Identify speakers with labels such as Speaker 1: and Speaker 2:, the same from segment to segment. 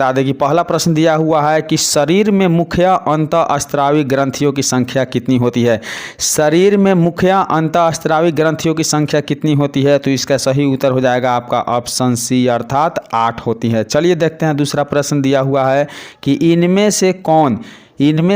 Speaker 1: बता दें कि पहला प्रश्न दिया हुआ है कि शरीर में मुख्य अंतःस्रावी ग्रंथियों की संख्या कितनी होती है। शरीर में मुख्य अंतःस्रावी ग्रंथियों की संख्या कितनी होती है, तो इसका सही उत्तर हो जाएगा आपका ऑप्शन सी अर्थात 8 होती है। चलिए देखते हैं दूसरा प्रश्न दिया हुआ है कि इनमें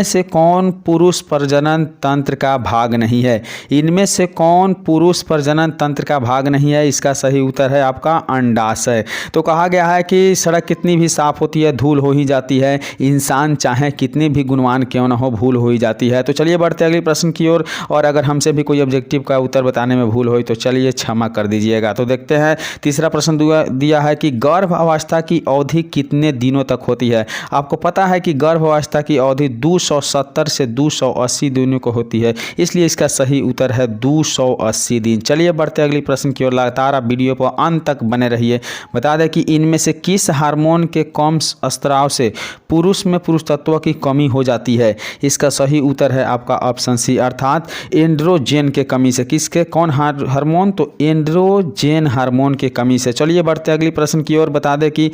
Speaker 1: से कौन पुरुष प्रजनन तंत्र का भाग नहीं है। इनमें से कौन पुरुष प्रजनन तंत्र का भाग नहीं है, इसका सही उत्तर है आपका अंडाशय। तो कहा गया है कि सड़क कितनी भी साफ होती है धूल हो ही जाती है, इंसान चाहे कितने भी गुणवान क्यों ना हो भूल हो ही जाती है। तो चलिए बढ़ते अगले प्रश्न की ओर, और अगर हमसे भी कोई ऑब्जेक्टिव का उत्तर बताने में भूल हो तो चलिए क्षमा कर दीजिएगा। तो देखते हैं तीसरा प्रश्न दिया है कि गर्भ अवस्था की अवधि कितने दिनों तक होती है। आपको पता है कि गर्भ अवस्था की अवधि 270 से 280 दिनों को होती है, इसलिए इसका सही उत्तर है 280 दिन। चलिए बढ़ते अगले प्रश्न की ओर, लगातार आप वीडियो पर अंत तक बने रहिए। बता दें कि इनमें से किस हार्मोन के कम स्राव से पुरुष में पुरुष तत्व की कमी हो जाती है। इसका सही उत्तर है आपका ऑप्शन सी अर्थात एंड्रोजन के कमी से। किसके कौन हार्मोन, तो एंड्रोजन हार्मोन के कमी से। चलिए बढ़ते अगले प्रश्न की ओर। बता दें कि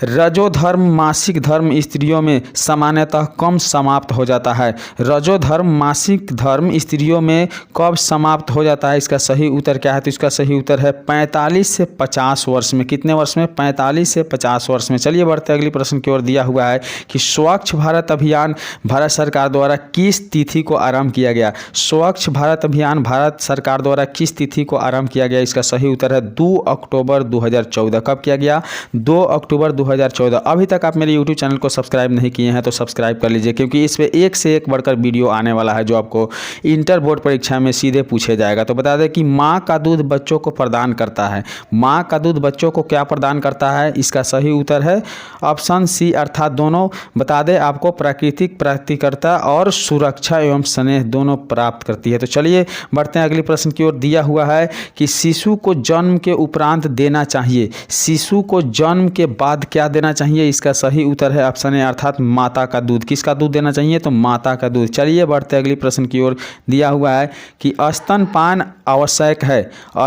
Speaker 1: रजोधर्म मासिक धर्म स्त्रियों में सामान्यतः कम समाप्त हो जाता है। रजोधर्म मासिक धर्म स्त्रियों में कब समाप्त हो जाता है, इसका सही उत्तर क्या है, तो इसका सही उत्तर है 45 से 50 वर्ष में। कितने वर्ष में, 45 से 50 वर्ष में। चलिए बढ़ते अगले प्रश्न की ओर। दिया हुआ है कि स्वच्छ भारत अभियान भारत सरकार द्वारा किस तिथि को आरंभ किया गया। स्वच्छ भारत अभियान भारत सरकार द्वारा किस तिथि को आरंभ किया गया, इसका सही उत्तर है 2 अक्टूबर 2014। कब किया गया, 2 अक्टूबर 2014। अभी तक आप मेरे यूट्यूब चैनल को सब्सक्राइब नहीं किए हैं तो सब्सक्राइब कर लीजिए, क्योंकि इस पे एक से एक बढ़कर वीडियो आने वाला है जो आपको इंटर बोर्ड परीक्षा में सीधे पूछे जाएगा। तो बता दें कि माँ का दूध बच्चों को प्रदान करता है। माँ का दूध बच्चों को क्या प्रदान करता है, इसका सही उत्तर है ऑप्शन सी अर्थात दोनों। बता दें आपको प्राकृतिक प्राप्तिकर्ता और सुरक्षा एवं स्नेह दोनों प्राप्त करती है। तो चलिए बढ़ते हैं अगले प्रश्न की ओर। दिया हुआ है कि शिशु को जन्म के उपरांत देना चाहिए, शिशु को जन्म के बाद क्या देना चाहिए, इसका सही उत्तर है ऑप्शन ए अर्थात माता का दूध। किसका दूध देना चाहिए, तो माता का दूध। चलिए बढ़ते अगले प्रश्न की ओर। दिया हुआ है कि स्तनपान आवश्यक है,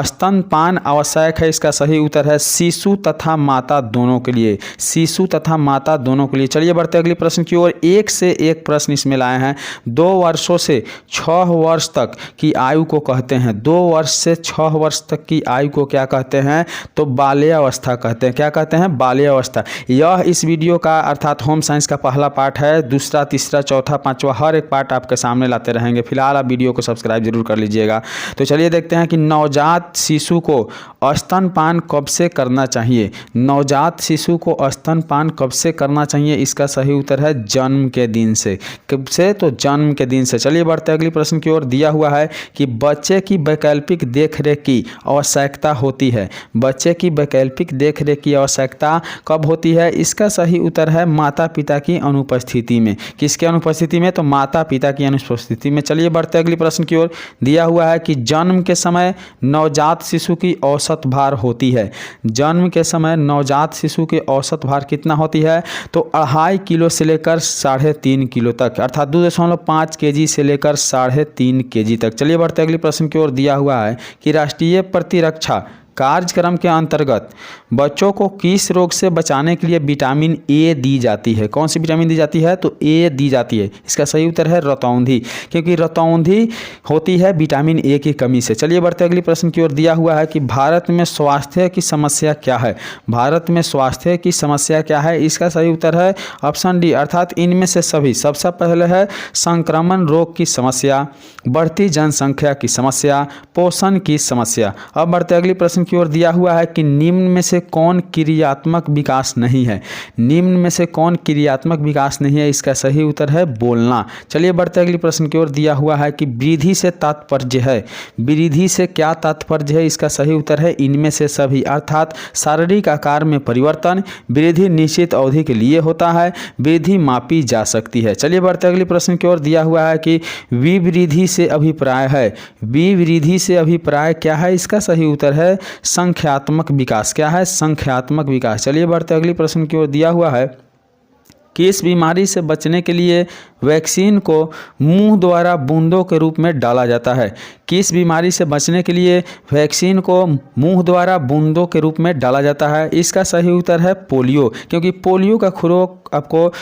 Speaker 1: स्तनपान आवश्यक है, इसका सही उत्तर है शिशु तथा माता दोनों के लिए, शिशु तथा माता दोनों के लिए। चलिए बढ़ते अगले प्रश्न की ओर। एक से एक प्रश्न इसमें लाए हैं। 2 वर्षों से 6 वर्ष तक की आयु को कहते हैं, 2 वर्ष से 6 वर्ष तक की आयु को क्या कहते हैं, तो बाल्यावस्था कहते हैं। क्या कहते हैं, बाल्यावस्था। यह इस वीडियो का अर्थात होम साइंस का पहला पार्ट है। दूसरा, तीसरा, चौथा, पांचवा हर एक पार्ट आपके सामने लाते रहेंगे। फिलहाल आप वीडियो को सब्सक्राइब जरूर कर लीजिएगा। तो चलिए देखते हैं कि नवजात शिशु को स्तनपान कब से करना चाहिए। नवजात शिशु को स्तनपान कब से करना चाहिए, इसका सही उत्तर है जन्म के दिन से। कब से, तो जन्म के दिन से। चलिए बढ़ते अगले प्रश्न की ओर। दिया हुआ है कि बच्चे की वैकल्पिक देखरेख की आवश्यकता होती है, बच्चे की वैकल्पिक देखरेख की आवश्यकता कब होती है, इसका सही उत्तर है माता पिता की अनुपस्थिति में। किसके अनुपस्थिति में, तो माता पिता की अनुपस्थिति में। चलिए बढ़ते अगले प्रश्न की ओर। दिया हुआ है कि जन्म के समय नवजात शिशु की औसत भार होती है, जन्म के समय नवजात शिशु की औसत भार कितना होती है, तो 2.5 किलो से लेकर 3.5 किलो तक, अर्थात 2.5 केजी से लेकर 3.5 केजी तक। चलिए बढ़ते अगले प्रश्न की ओर। दिया हुआ है कि राष्ट्रीय प्रतिरक्षा कार्यक्रम के अंतर्गत बच्चों को किस रोग से बचाने के लिए विटामिन ए दी जाती है। कौन सी विटामिन दी जाती है, तो ए दी जाती है। इसका सही उत्तर है रतौंधी, क्योंकि रतौंधी होती है विटामिन ए की कमी से। चलिए बढ़ते अगले प्रश्न की ओर। दिया हुआ है कि भारत में स्वास्थ्य की समस्या क्या है, भारत में स्वास्थ्य की समस्या क्या है, इसका सही उत्तर है ऑप्शन डी अर्थात इनमें से सभी। सबसे पहले है संक्रमण रोग की समस्या, बढ़ती जनसंख्या की समस्या, पोषण की समस्या। अब बढ़ते अगले प्रश्न की ओर। दिया हुआ है कि निम्न में से कौन क्रियात्मक विकास नहीं है, निम्न में से कौन क्रियात्मक विकास नहीं है, इसका सही उत्तर है बोलना। चलिए बढ़ते अगले प्रश्न की ओर। दिया हुआ है कि वृद्धि से तात्पर्य है, वृद्धि से क्या तात्पर्य है, इसका सही उत्तर है इनमें से सभी, अर्थात शारीरिक आकार में परिवर्तन। वृद्धि निश्चित अवधि के लिए होता है, वृद्धि मापी जा सकती है। चलिए बढ़ते अगले प्रश्न की ओर। दिया हुआ है कि विवृद्धि से अभिप्राय है, विवृद्धि से अभिप्राय क्या है, इसका सही उत्तर है संख्यात्मक विकास। क्या है, संख्यात्मक विकास। चलिए बढ़ते अगले प्रश्न की ओर। दिया हुआ है किस बीमारी से बचने के लिए वैक्सीन को मुंह द्वारा बूंदों के रूप में डाला जाता है? किस बीमारी से बचने के लिए वैक्सीन को मुंह द्वारा बूंदों के रूप में डाला जाता है? इसका सही उत्तर है पोलियो, क्योंकि पोलियो का खुराक आपको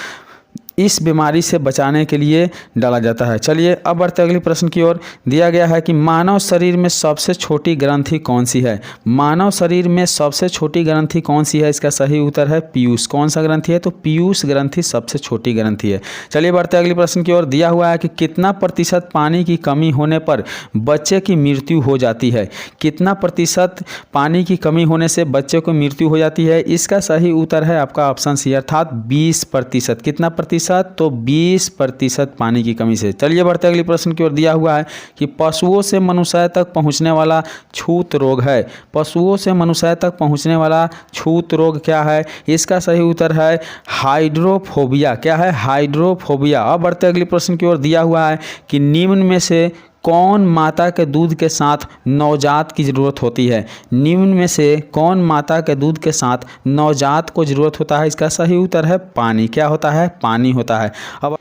Speaker 1: इस बीमारी से बचाने के लिए डाला जाता है। चलिए अब बढ़ते अगले प्रश्न की ओर। दिया गया है कि मानव शरीर में सबसे छोटी ग्रंथि कौन सी है? मानव शरीर में सबसे छोटी ग्रंथि कौन सी है? इसका सही उत्तर है पीयूष। कौन सा ग्रंथि है? तो पीयूष ग्रंथि सबसे छोटी ग्रंथि है। चलिए बढ़ते अगले प्रश्न की ओर। दिया हुआ है कि कितना प्रतिशत पानी की कमी होने पर बच्चे की मृत्यु हो जाती है? कितना प्रतिशत पानी की कमी होने से बच्चे को मृत्यु हो जाती है? इसका सही उत्तर है आपका ऑप्शन सी अर्थात 20%। कितना प्रतिशत? तो 20% पानी की कमी से। चलिए बढ़ते अगले प्रश्न की ओर। दिया हुआ है कि पशुओं से मनुष्य तक पहुंचने वाला छूत रोग है। पशुओं से मनुष्य तक पहुंचने वाला छूत रोग क्या है? इसका सही उत्तर है हाइड्रोफोबिया। क्या है? हाइड्रोफोबिया। अब बढ़ते अगले प्रश्न की ओर। दिया हुआ है कि निम्न में से कौन माता के दूध के साथ नवजात की ज़रूरत होती है? निम्न में से कौन माता के दूध के साथ नवजात को ज़रूरत होता है? इसका सही उत्तर है पानी। क्या होता है? पानी होता है। अब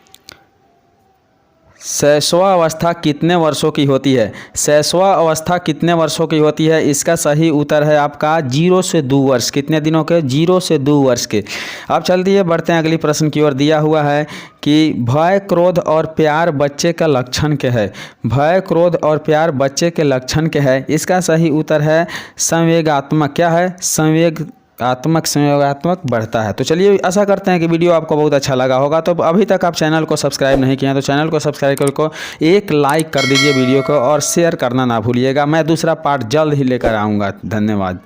Speaker 1: शैशवा अवस्था कितने वर्षों की होती है? शैशवा अवस्था कितने वर्षों की होती है? इसका सही उत्तर है आपका 0 से 2 वर्ष। कितने दिनों के? 0 से 2 वर्ष के। अब चलती है बढ़ते हैं अगली प्रश्न की ओर। दिया हुआ है कि भय, क्रोध और प्यार बच्चे का लक्षण क्या है? भय, क्रोध और प्यार बच्चे के लक्षण क्या है? इसका सही उत्तर है संवेगात्मक। क्या है? संवेगात्मक बढ़ता है। तो चलिए आशा करते हैं कि वीडियो आपको बहुत अच्छा लगा होगा। तो अभी तक आप चैनल को सब्सक्राइब नहीं किए हैं तो चैनल को सब्सक्राइब करके एक लाइक कर दीजिए वीडियो को और शेयर करना ना भूलिएगा। मैं दूसरा पार्ट जल्द ही लेकर आऊँगा। धन्यवाद।